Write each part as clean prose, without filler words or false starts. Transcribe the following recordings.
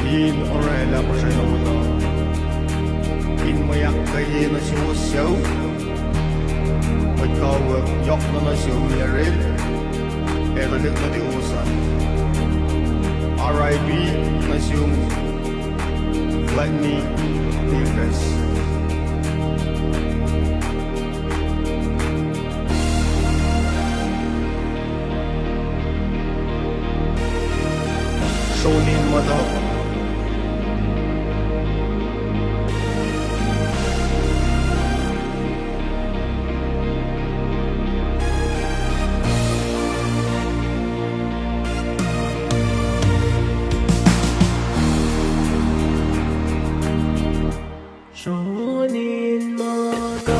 in orela pa siya na in mayak kaye na siya siyaw magkawag yok na siya umiyarin egalit na di usan R.I.P. na siya Vladimir Davis. Shonin Mado Shonin Mado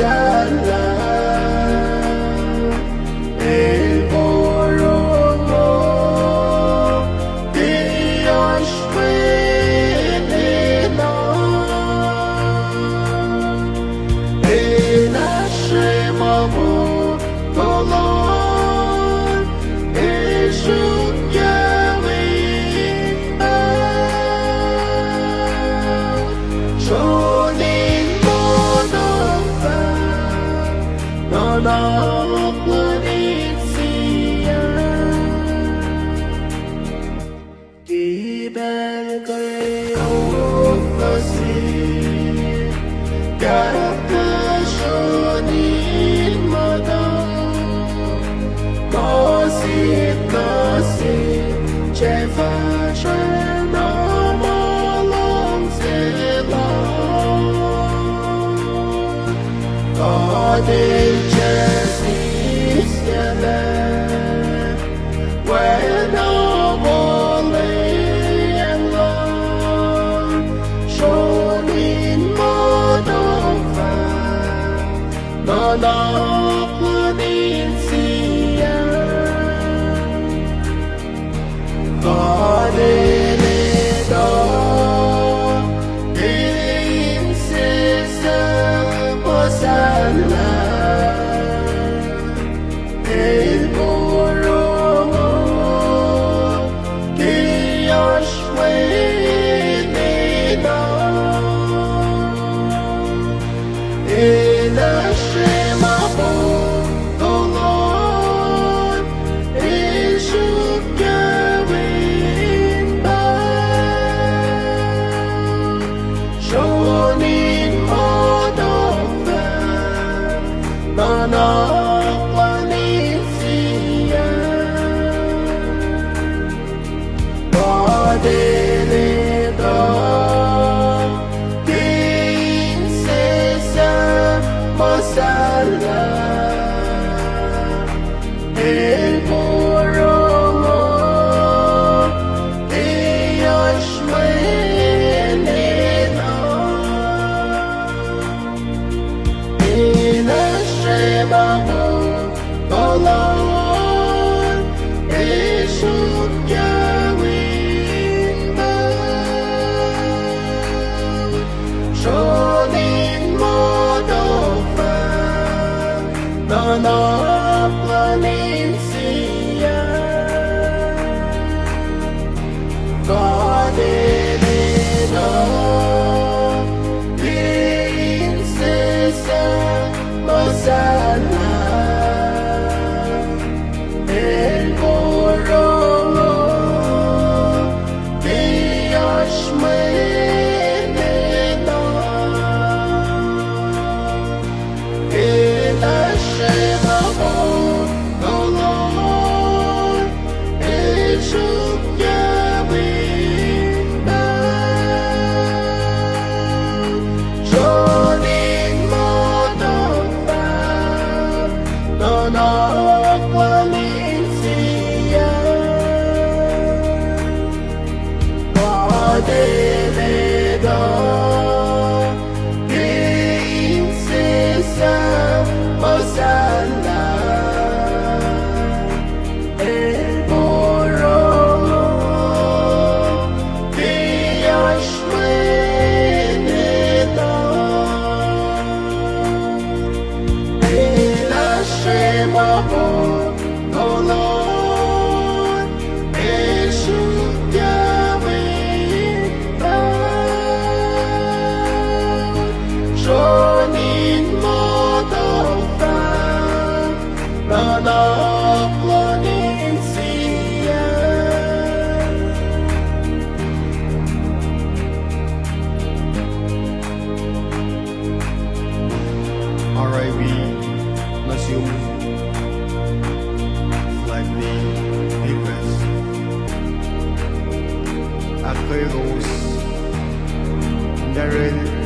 Sana Lord, Bishop Gawin mo. Shunin mo daw pa na naplanin siya. God in masala el moro Dios menena el Shema no Lord el Shukyavinda naklanin siya. Kadeleda prinsesa masala el moro Dios menena el Shema no Lord, Bishop Gawin mo. Shunin mo daw pa na naplanin siya. R.I.P. Nasyong Flag Day Davis at kay Rose Darrell